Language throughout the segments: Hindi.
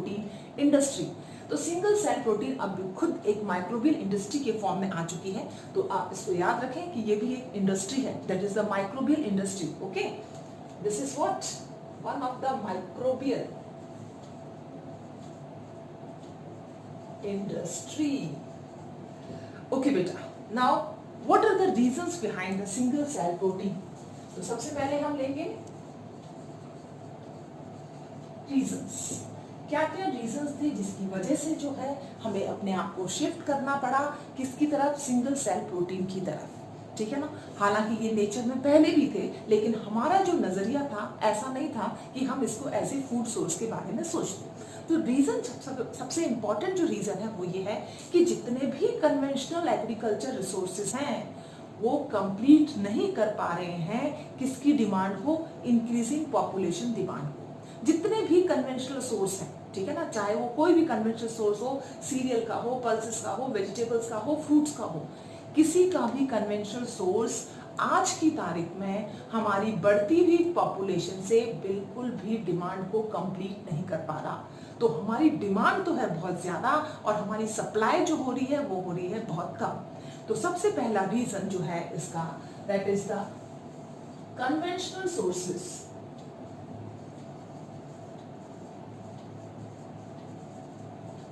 Protein industry. तो सिंगल सेल प्रोटीन अब खुद एक माइक्रोबियल इंडस्ट्री के फॉर्म में आ चुकी है। तो आप इसको याद रखें कि ये भी एक इंडस्ट्री है, that is the microbial industry. Okay, this is what one of the microbial industry. Okay बेटा, now what are the reasons behind the single cell protein? तो सबसे पहले हम लेंगे रीजंस। क्या क्या रीजंस थे जिसकी वजह से जो है हमें अपने आप को शिफ्ट करना पड़ा किसकी तरफ? सिंगल सेल प्रोटीन की तरफ, ठीक है ना। हालांकि ये नेचर में पहले भी थे, लेकिन हमारा जो नजरिया था ऐसा नहीं था कि हम इसको एज ए फूड सोर्स के बारे में सोचते। तो रीजन सबसे इंपॉर्टेंट जो रीजन है वो ये है कि जितने भी कन्वेंशनल एग्रीकल्चर रिसोर्सेज हैं वो कंप्लीट नहीं कर पा रहे हैं किसकी डिमांड को? इंक्रीजिंग पॉपुलेशन डिमांड को। जितने भी कन्वेंशनल सोर्स हैं, ठीक है ना, चाहे वो कोई भी कन्वेंशनल सोर्स हो, सीरियल का हो, पल्सेस का हो, वेजिटेबल्स का हो, फ्रूट्स का हो, किसी का भी कन्वेंशनल सोर्स आज की तारीख में हमारी बढ़ती हुई पॉपुलेशन से बिल्कुल भी डिमांड को कंप्लीट नहीं कर पा रहा। तो हमारी डिमांड तो है बहुत ज्यादा और हमारी सप्लाई जो हो रही है वो हो रही है बहुत कम। तो सबसे पहला रीजन जो है इसका, that is the conventional sources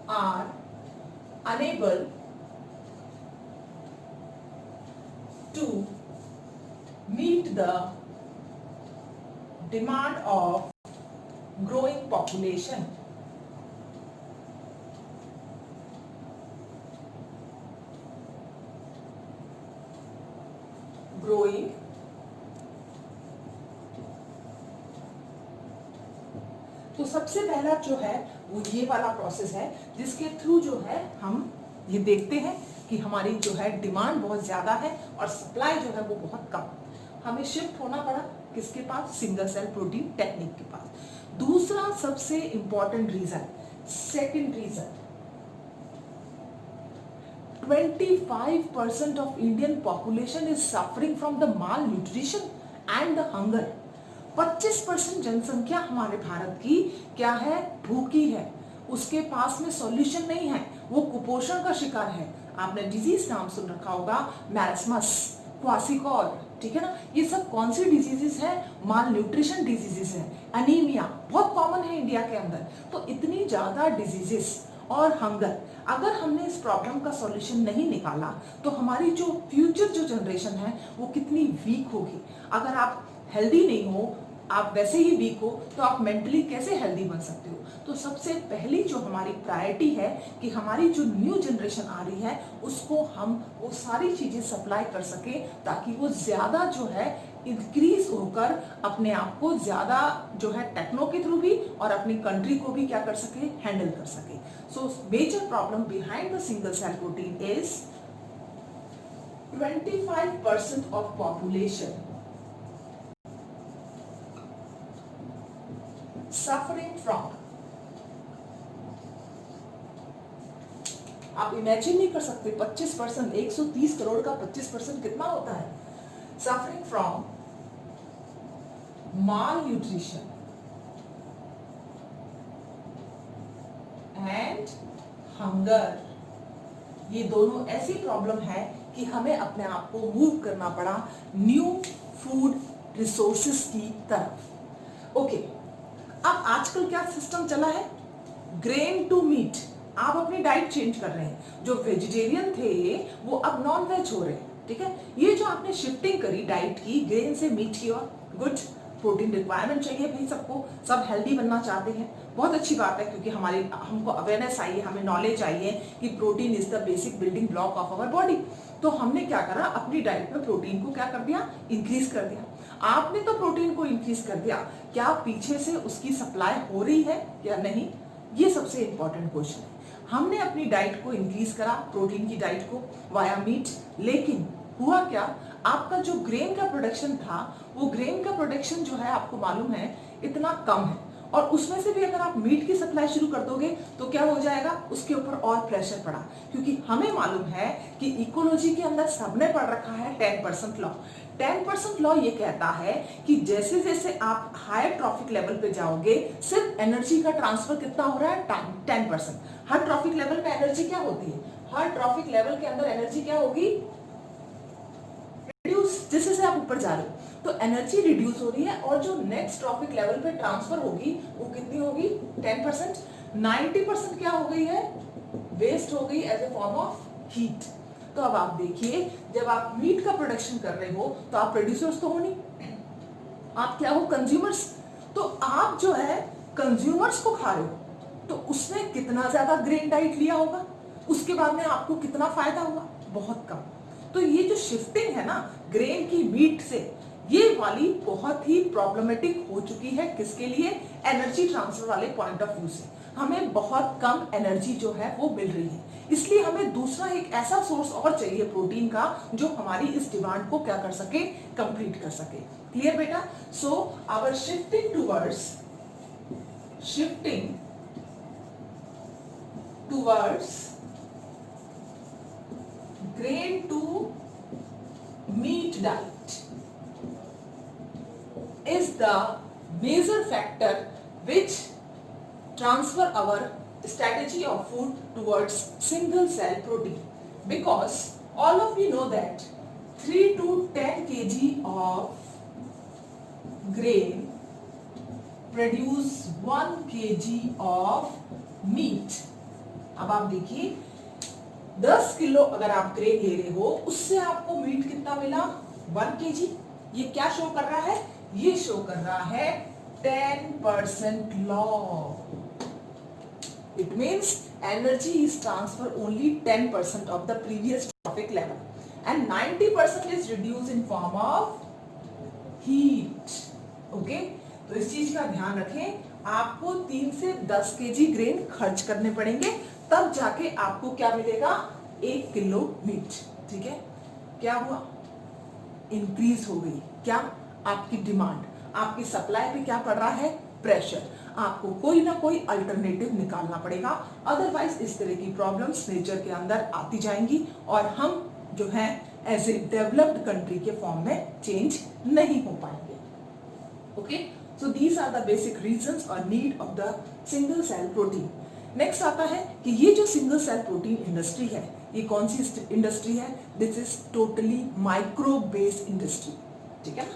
are unable to meet the demand of growing population. Growing तो सबसे पहला जो है वो ये वाला प्रोसेस है जिसके थ्रू जो है हम ये देखते हैं कि हमारी जो है डिमांड बहुत ज्यादा है और सप्लाई जो है वो बहुत कम। हमें शिफ्ट होना पड़ा किसके पास? सिंगल सेल प्रोटीन टेक्निक के पास। दूसरा सबसे important reason, second reason, 25% of Indian population is suffering from the malnutrition and the hunger। 25% जनसंख्या हमारे भारत की क्या है? भूखी है, उसके पास में सॉल्यूशन नहीं है, वो कुपोषण का शिकार है। आपने डिजीज नाम सुन रखा होगा, मैरस्मस, क्वासिकॉल, ठीक है ना। ये सब कौन सी डिजीजेस है? माल न्यूट्रिशन डिजीजेस है। एनीमिया बहुत कॉमन है इंडिया के अंदर। तो इतनी ज्यादा डिजीजेस और हंगर, अगर हमने इस प्रॉब्लम का सॉल्यूशन नहीं निकाला तो हमारी जो फ्यूचर जो जनरेशन है वो कितनी वीक होगी। अगर आप हेल्दी नहीं हो, आप वैसे ही वीक हो, तो आप मेंटली कैसे हेल्दी बन सकते हो? तो सबसे पहली जो हमारी प्रायोरिटी है कि हमारी जो न्यू जनरेशन आ रही है उसको हम वो सारी चीजें सप्लाई कर सके ताकि वो ज्यादा जो है इंक्रीज होकर अपने आप को ज्यादा जो है टेक्नो के थ्रू भी और अपनी कंट्री को भी क्या कर सके? हैंडल कर सके। So major problem behind the single cell protein is 25% of population suffering from, आप इमेजिन नहीं कर सकते 25%, 130 करोड़ का 25% कितना होता है? Suffering from mall nutrition and hunger. ये दोनों ऐसी प्रॉब्लम है कि हमें अपने आप को मूव करना पड़ा न्यू फूड रिसोर्सेस की तरफ। ओके, अब आजकल क्या सिस्टम चला है? Grain to meat. आप अपनी डाइट चेंज कर रहे हैं, जो वेजिटेरियन थे वो अब नॉन वेज हो रहे हैं, ठीक है। ये जो आपने शिफ्टिंग करी डाइट की ग्रेन से मीट की ओर, गुड, प्रोटीन रिक्वायरमेंट चाहिए भाई सबको, सब हेल्दी बनना चाहते हैं, बहुत अच्छी बात है क्योंकि हमको अवेयरनेस आई है, हमें नॉलेज आई है कि protein is the basic building block of our body. तो हमने क्या करा? अपनी डाइट में प्रोटीन को क्या कर दिया? इंक्रीज कर दिया। आपने तो प्रोटीन को इंक्रीज कर दिया, क्या पीछे से उसकी सप्लाई हो रही है या नहीं? ये सबसे इंपॉर्टेंट क्वेश्चन है। हमने अपनी डाइट को इंक्रीज करा, प्रोटीन की डाइट को वाया मीट, लेकिन हुआ क्या? आपका जो ग्रेन का प्रोडक्शन था वो ग्रेन का प्रोडक्शन जो है आपको मालूम है इतना कम है और उसमें से भी अगर आप मीट की सप्लाई शुरू कर दोगे तो क्या हो जाएगा, उसके ऊपर और प्रेशर पड़ा, क्योंकि हमें मालूम है कि इकोलॉजी के अंदर सबने पढ़ रखा है 10% लॉ। 10% लॉ ये कहता है कि जैसे जैसे आप हायर ट्रॉफिक लेवल पे जाओगे सिर्फ एनर्जी का ट्रांसफर कितना हो रहा है, 10%। हर ट्रॉफिक लेवल पे एनर्जी क्या होती है, हर ट्रॉफिक लेवल के अंदर एनर्जी क्या होगी, रिड्यूस। जैसे जैसे आप ऊपर जा रहे हो तो एनर्जी रिड्यूस हो रही है और जो नेक्स्ट ट्रॉफिक लेवल पे ट्रांसफर होगी वो कितनी होगी, 10%। 90% क्या हो गई है, वेस्ट हो गई as a form of heat. तो अब आप देखिए, जब आप मीट का प्रोडक्शन कर रहे हो तो आप प्रोड्यूसर्स तो हो नहीं, आप क्या हो, कंज्यूमर्स। तो आप जो है कंज्यूमर्स को खा रहे हो तो उसने कितना ज्यादा ग्रेन डाइट लिया होगा, उसके बाद में आपको कितना फायदा हुआ, बहुत कम। तो ये जो शिफ्टिंग है ना ग्रेन की मीट से, ये वाली बहुत ही प्रॉब्लमेटिक हो चुकी है। किसके लिए, एनर्जी ट्रांसफर वाले पॉइंट ऑफ व्यू से हमें बहुत कम एनर्जी जो है वो मिल रही है, इसलिए हमें दूसरा एक ऐसा सोर्स और चाहिए प्रोटीन का जो हमारी इस डिमांड को क्या कर सके, कंप्लीट कर सके। क्लियर बेटा? So our shifting towards grain to meat diet is the major factor which transfer our strategy of food towards single cell protein, because all of you know that 3 to 10 kg of grain produce 1 kg of meat। अब आप देखिए 10 किलो अगर आप ग्रेन ले रहे हो उससे आपको मीट कितना मिला, 1 kg। ये क्या शो कर रहा है, ये शो कर रहा है 10% law. It means energy is transfer only 10% of the previous trophic level and 90% is reduce in form of heat. Okay, तो इस चीज का ध्यान रखें, आपको 3 से 10 kg ग्रेन खर्च करने पड़ेंगे तब जाके आपको क्या मिलेगा, 1 किलो मीट। ठीक है, क्या हुआ, इंक्रीज हो गई क्या, आपकी डिमांड, आपकी सप्लाई पे क्या पड़ रहा है, प्रेशर। आपको कोई ना कोई अल्टरनेटिव निकालना पड़ेगा, अदरवाइज इस तरह की प्रॉब्लम्स नेचर के अंदर आती जाएंगी और हम जो है एज ए डेवलप्ड कंट्री के फॉर्म में चेंज नहीं हो पाएंगे। Okay, so these are the basic reasons और need of the single cell protein. Next आता है कि ये जो सिंगल सेल प्रोटीन इंडस्ट्री है, ये कौन सी इंडस्ट्री है, this is totally micro based industry. ठीक है ना,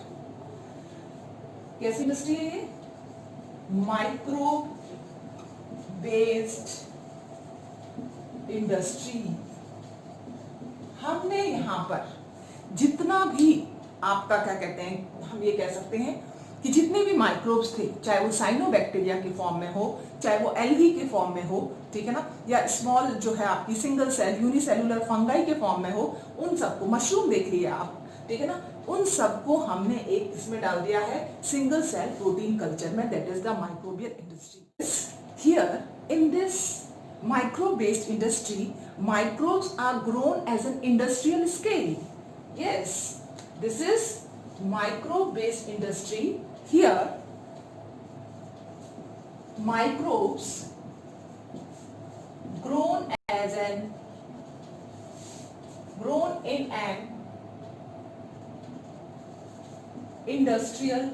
कैसी इंडस्ट्री है ये, माइक्रो बेस्ड इंडस्ट्री। हमने यहां पर जितना भी आपका क्या कहते हैं, हम ये कह सकते हैं कि जितने भी माइक्रोब्स थे, चाहे वो साइनोबैक्टीरिया के फॉर्म में हो, चाहे वो एल्गी के फॉर्म में हो, ठीक है ना, या स्मॉल जो है आपकी सिंगल सेल यूनिसेलुलर फंगाई के फॉर्म में हो, उन सबको, मशरूम देख लिया आप, ठीक है ना, उन सबको हमने एक इसमें डाल दिया है सिंगल सेल प्रोटीन कल्चर में, that is the microbial industry. Here in this microbe based industry, microbes are grown as an industrial scale. Yes, this is microbe based industry. Here microbes grown in an industrial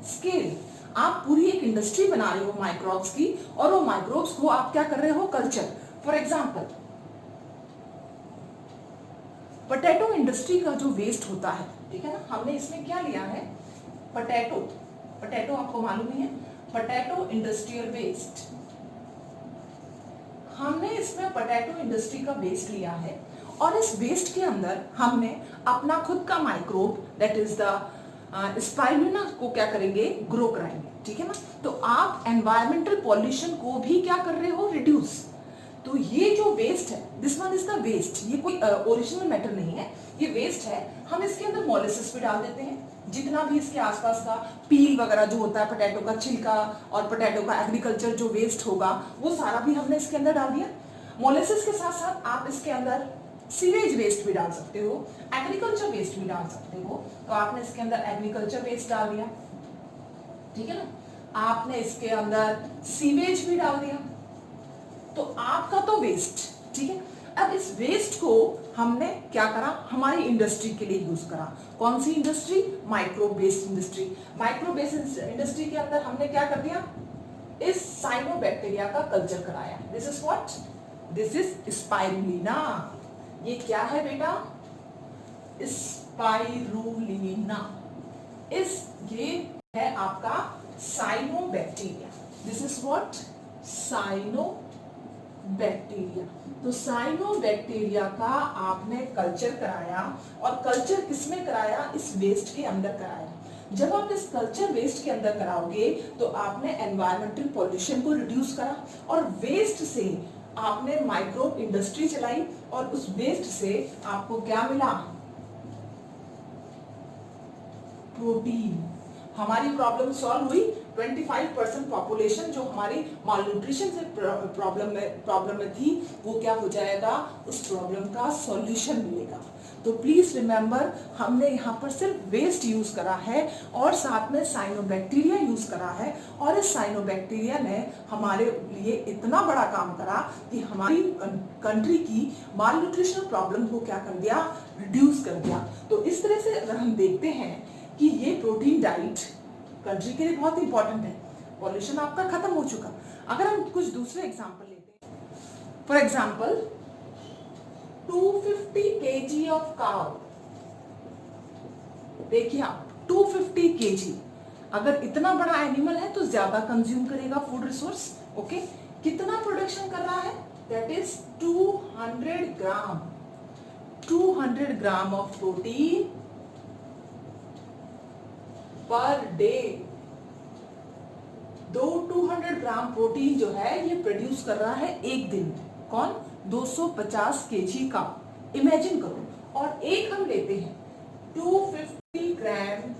scale। आप पूरी एक इंडस्ट्री बना रहे हो माइक्रोब्स की, और वो माइक्रोब्स को आप क्या कर रहे हो, culture. For example potato industry का जो वेस्ट होता है, ठीक है ना, हमने इसमें क्या लिया है, पोटैटो आपको मालूम ही है, पोटैटो इंडस्ट्रियल वेस्ट। हमने इसमें पोटैटो इंडस्ट्री का वेस्ट लिया है और इस वेस्ट के अंदर हमने अपना खुद का microbe that is the spirulina को क्या करेंगे, ग्रो कराएंगे। ठीक है ना, तो आप एनवायरमेंटल पॉल्यूशन को भी क्या कर रहे हो, रिड्यूस। तो ये जो वेस्ट है, this one is the waste, ये कोई ओरिजिनल मैटर नहीं है, ये वेस्ट है। हम इसके अंदर मोलेसिस भी डाल देते हैं, जितना भी इसके आसपास का पील वगैरह जो होता है, पोटैटो का छिलका और पोटैटो का एग्रीकल्चर जो वेस्ट होगा वो सारा भी हमने इसके अंदर डाल दिया। मोलेसिस के साथ साथ आप इसके अंदर सीवेज वेस्ट भी डाल सकते हो, एग्रीकल्चर वेस्ट भी डाल सकते हो। तो आपने इसके अंदर एग्रीकल्चर वेस्ट डाल दिया, ठीक है ना, आपने इसके अंदर सीवेज भी डाल दिया, तो आपका तो वेस्ट, ठीक है। अब इस वेस्ट को हमने क्या करा, हमारी इंडस्ट्री के लिए यूज करा। कौन सी industry? Micro based industry. Micro based industry के अंदर हमने क्या कर दिया, इस साइनोबैक्टीरिया का कल्चर कराया। This is what? This is spirulina. ये क्या है बेटा? स्पाइरुलिना। ये है आपका cyanobacteria. This is what? Cyanobacteria. तो साइनोबैक्टीरिया का आपने कल्चर कराया, और कल्चर किसमें कराया? इस वेस्ट के अंदर कराया। जब आप इस कल्चर वेस्ट के अंदर कराओगे तो आपने एनवायरमेंटल पॉल्यूशन को रिड्यूस करा, और वेस्ट से आपने माइक्रो इंडस्ट्री चलाई, और उस वेस्ट से आपको क्या मिला? प्रोटीन। हमारी प्रॉब्लम सॉल्व हुई। 25% पॉपुलेशन जो हमारी मालन्यूट्रिशन से प्रॉब्लम में थी, वो क्या हो जाएगा? उस प्रॉब्लम का सॉल्यूशन मिलेगा। तो प्लीज रिमेंबर, हमने यहाँ पर सिर्फ वेस्ट यूज करा है और साथ में साइनोबैक्टीरिया यूज करा है, और इस साइनोबैक्टीरिया ने हमारे लिए इतना बड़ा काम करा कि हमारी कंट्री की मालन्यूट्रिशन प्रॉब्लम को क्या कर दिया? रिड्यूस कर दिया। तो इस तरह से अगर हम देखते हैं कि ये प्रोटीन डाइट कंट्री के लिए बहुत इंपॉर्टेंट है। पॉल्यूशन आपका खत्म हो चुका। अगर हम कुछ दूसरे एग्जांपल लेते हैं, for example 250 kg of cow. देखिए आप 250 kg, अगर इतना बड़ा एनिमल है तो ज्यादा कंज्यूम करेगा फूड रिसोर्स। ओके, कितना प्रोडक्शन कर रहा है? That is 200 gram. 200 gram of protein per day. 200 gram protein जो है ये प्रोड्यूस कर रहा है एक दिन में। कौन? 250 केजी का। इमेजिन करो। और एक हम लेते हैं 250 ग्राम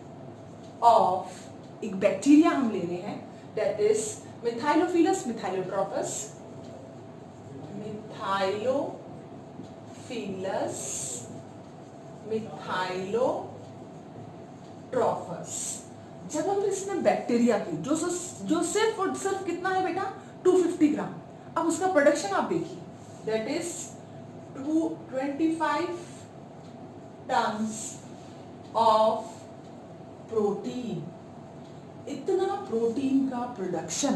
ऑफ एक बैक्टीरिया हम ले रहे हैं, दैट इज मिथाइलोफिलस मिथाइलोट्रोपस। जब हम इसमें बैक्टीरिया की जो सिर्फ और सिर्फ कितना है बेटा? 250 ग्राम। अब उसका प्रोडक्शन आप देखिए, that is 225 tons of protein. इतना प्रोटीन का प्रोडक्शन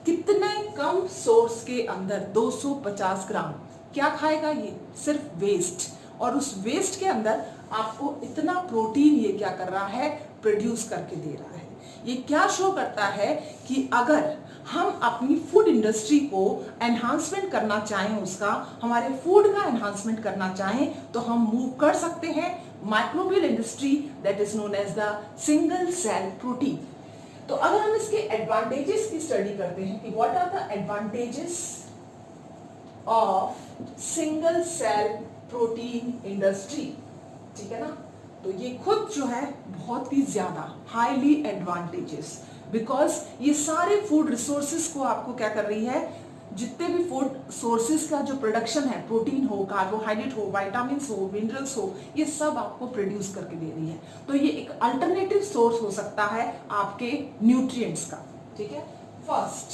कितने कम सोर्स के अंदर? 250 ग्राम। क्या खाएगा ये? सिर्फ वेस्ट। और उस वेस्ट के अंदर आपको इतना प्रोटीन ये क्या कर रहा है? प्रोड्यूस करके दे रहा है। ये क्या शो करता है कि अगर हम अपनी फूड इंडस्ट्री को एनहांसमेंट करना चाहें, उसका हमारे फूड का एनहांसमेंट करना चाहें, तो हम मूव कर सकते हैं microbial industry, that is known as the single cell protein. तो अगर हम इसके एडवांटेजेस की स्टडी करते हैं कि what are the advantages of single cell protein industry, ठीक है ना, तो ये खुद जो है बहुत ही ज्यादा हाईली एडवांटेजेस, बिकॉज ये सारे फूड रिसोर्सेज को आपको क्या कर रही है? जितने भी फूड सोर्सेज का जो प्रोडक्शन है, प्रोटीन हो, कार्बोहाइड्रेट हो, विटामिन्स हो, मिनरल्स हो, ये सब आपको प्रोड्यूस करके दे रही है। तो ये एक अल्टरनेटिव सोर्स हो सकता है आपके न्यूट्रिएंट्स का, ठीक है। First,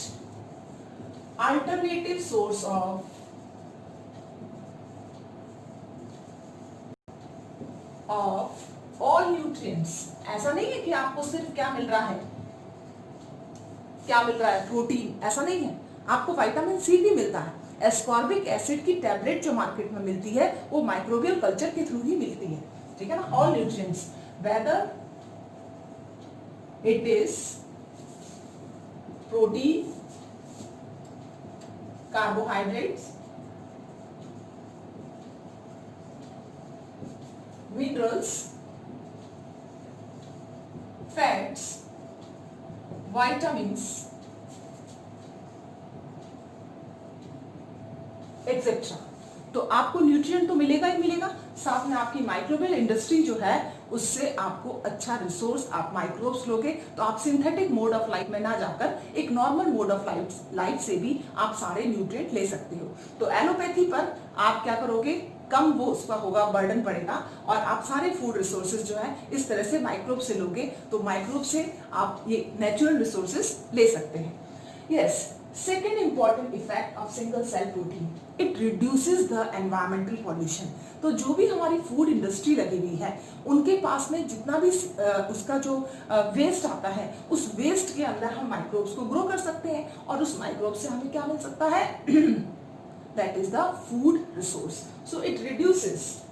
alternative source of all nutrients. ऐसा नहीं है कि आपको सिर्फ क्या मिल रहा है? क्या मिल रहा है? प्रोटीन। ऐसा नहीं है, आपको विटामिन सी भी मिलता है। एस्कॉर्बिक एसिड की टैबलेट जो मार्केट में मिलती है वो माइक्रोबियल कल्चर के थ्रू ही मिलती है, ठीक है ना। All nutrients, whether it is protein, carbohydrates, minerals, fats, vitamins, etc. तो आपको न्यूट्रिएंट तो मिलेगा ही मिलेगा, साथ में आपकी माइक्रोबियल इंडस्ट्री जो है उससे आपको अच्छा रिसोर्स, आप माइक्रोब्स लोगे तो आप सिंथेटिक मोड ऑफ लाइफ में ना जाकर एक नॉर्मल मोड ऑफ लाइफ से भी आप सारे न्यूट्रिएंट ले सकते हो। तो एलोपैथी पर आप क्या करोगे? कम वो उसका होगा, बर्डन पड़ेगा, और आप सारे फूड रिसोर्सेज जो है इस तरह से माइक्रोब से लोगे, तो माइक्रोब से आप ये नेचुरल रिसोर्सेज ले सकते हैं। Yes, second important effect of single cell protein, it reduces the environmental pollution. तो जो भी हमारी फूड इंडस्ट्री लगी हुई है उनके पास में जितना भी उसका जो वेस्ट आता है, उस वेस्ट के अंदर हम माइक्रोब्स को ग्रो कर सकते हैं, और उस माइक्रोब से हमें क्या मिल सकता है that is the food resource. So it reduces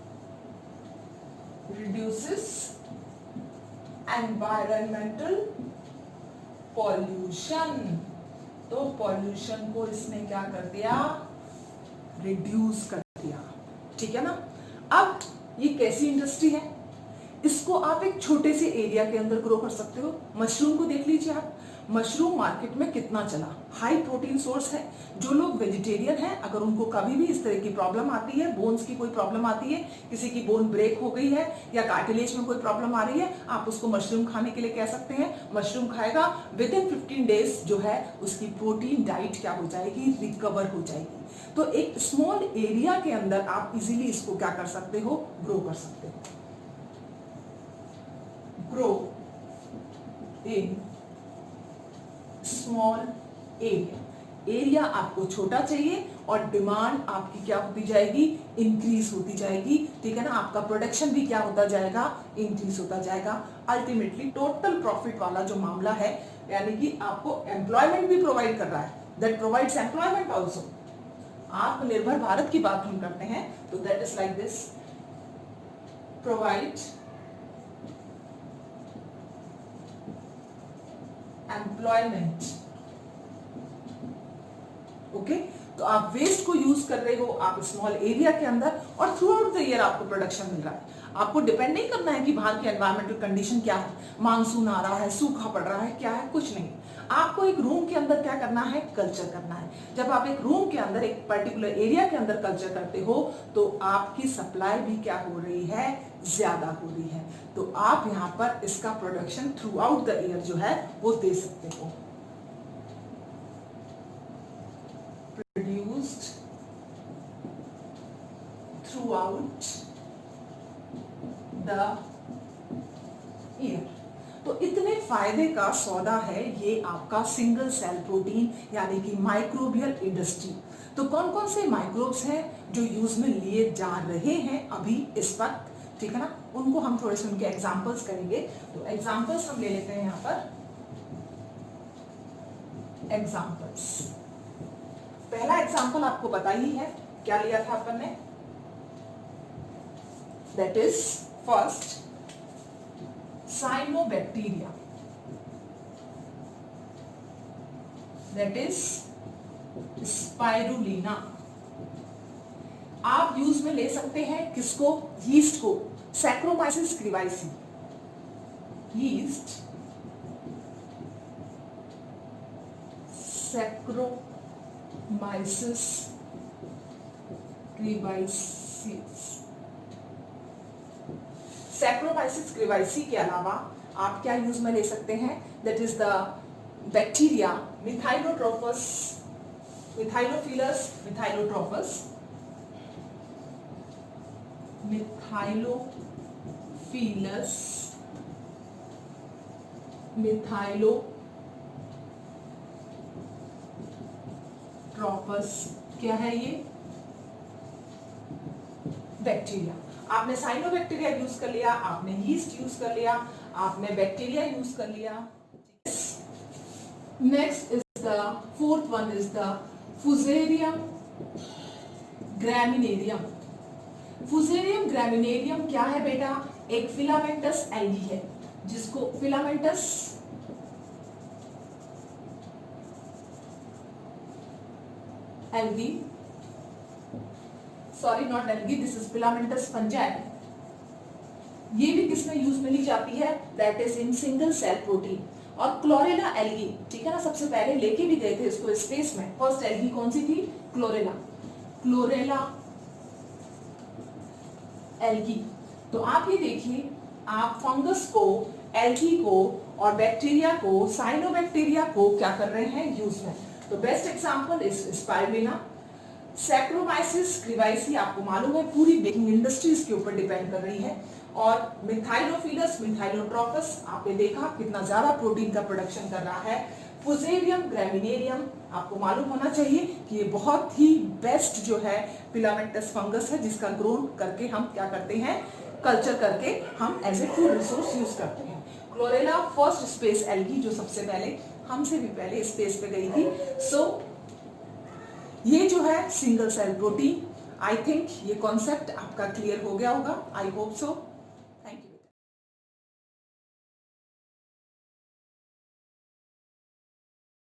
environmental pollution. तो पॉल्यूशन को इसने क्या कर दिया, रिड्यूस कर दिया, ठीक है ना। अब ये कैसी इंडस्ट्री है, इसको आप एक छोटे से एरिया के अंदर ग्रो कर सकते हो। मशरूम को देख लीजिए आप, मशरूम मार्केट में कितना चला, हाई प्रोटीन सोर्स है। जो लोग वेजिटेरियन हैं, अगर उनको कभी भी इस तरह की प्रॉब्लम आती है, बोन्स की कोई प्रॉब्लम आती है, किसी की बोन ब्रेक हो गई है या कार्टिलेज में कोई प्रॉब्लम आ रही है, आप उसको मशरूम खाने के लिए कह सकते हैं। मशरूम खाएगा, विद इन 15 डेज जो है उसकी प्रोटीन डाइट क्या हो जाएगी, रिकवर हो जाएगी। तो एक स्मॉल एरिया के अंदर आप इजीली इसको क्या कर सकते हो, ग्रो कर सकते हो। Grow in small area, area आपको छोटा चाहिए और डिमांड आपकी क्या होती जाएगी, इंक्रीज होती जाएगी, ठीक है ना। आपका प्रोडक्शन भी क्या होता जाएगा, इंक्रीज होता जाएगा। अल्टीमेटली टोटल प्रॉफिट वाला जो मामला है, यानी कि आपको एम्प्लॉयमेंट भी प्रोवाइड कर रहा है, दैट प्रोवाइड्स एम्प्लॉयमेंट ऑल्सो। आत्मनिर्भर भारत की बात हम करते हैं तो that is like this, provide employment. Okay, तो आप वेस्ट को यूज कर रहे हो, आप स्मॉल एरिया के अंदर, और थ्रू आउट द ईयर आपको प्रोडक्शन मिल रहा है। आपको डिपेंड नहीं करना है कि बाहर की एनवायरमेंटल कंडीशन क्या है, मानसून आ रहा है, सूखा पड़ रहा है, क्या है, कुछ नहीं। आपको एक रूम के अंदर क्या करना है, कल्चर करना है। जब आप एक रूम के अंदर, एक पर्टिकुलर एरिया के अंदर कल्चर करते हो तो आपकी सप्लाई भी क्या हो रही है, ज्यादा हो रही है। तो आप यहाँ पर इसका production through out the year जो है वो दे सकते हो। Produced through out the year. तो इतने फायदे का सौदा है ये आपका सिंगल सेल प्रोटीन, यानी कि माइक्रोबियल इंडस्ट्री। तो कौन कौन से माइक्रोब्स हैं जो यूज में लिए जा रहे हैं अभी इस वक्त, ठीक है ना, उनको हम थोड़े से उनके एग्जांपल्स करेंगे। तो एग्जांपल्स हम ले लेते हैं यहाँ पर। एग्जांपल्स, पहला एग्जांपल आपको पता ही है, क्या लिया था अपन ने, that is first cyanobacteria, that is spirulina. आप यूज में ले सकते हैं किसको, यीस्ट को, सैक्रोमाइसिस क्रिवाइसी, यीस्ट सैक्रोमाइसिस क्रिवाइसिस। सैक्रोमाइसिस क्रिवाइसी के अलावा आप क्या यूज में ले सकते हैं, दैट इज द बैक्टीरिया मिथाइलोट्रोपस, मिथाइलोफिलस मिथाइलोट्रोपस, मिथाइलोफिलस मिथाइलोट्रोपस। क्या है ये, बैक्टीरिया। आपने साइनोबैक्टीरिया यूज कर लिया, आपने यीस्ट यूज कर लिया, आपने बैक्टीरिया यूज कर लिया। Next is the fourth one is the Fusarium graminearum. Fusarium graminearum क्या है बेटा, एक फिलामेंटस एल्गी है, जिसको filamentous algae, sorry not algae, this is filamentous fungi. ये भी किसमें यूज में ली जाती है, that is in single cell protein. और क्लोरेला एल्गी, ठीक है ना, सबसे पहले लेके भी गए थे इसको स्पेस में। फर्स्ट एल्गी कौन सी थी, क्लोरेला, क्लोरेला एल्गी। तो आप ये देखिए, आप फंगस को, एल्गी को और बैक्टीरिया को, साइनोबैक्टीरिया को क्या कर रहे हैं, यूज में। तो best example is Spirulina, Saccharomyces cerevisiae आपको मालूम है पूरी बेकिंग इंडस्ट्रीज के ऊपर डिपेंड कर रही है। और मिथाइलोफिलस मिथाइलोट्रोपस आपने देखा कितना ज्यादा प्रोटीन का प्रोडक्शन कर रहा है। फुजेरियम ग्रामिनेरियम आपको मालूम होना चाहिए कि ये बहुत ही बेस्ट जो है फिलामेंटस फंगस है, जिसका ग्रोन करके हम क्या करते हैं, कल्चर करके हम as a food resource use करते हैं। क्लोरेला फर्स्ट स्पेस एल्गी जो सबसे पहले हमसे भी पहले स्पेस पे गई थी। सो ये जो है single cell protein, I think ये कॉन्सेप्ट आपका क्लियर हो गया होगा, आई होप सो।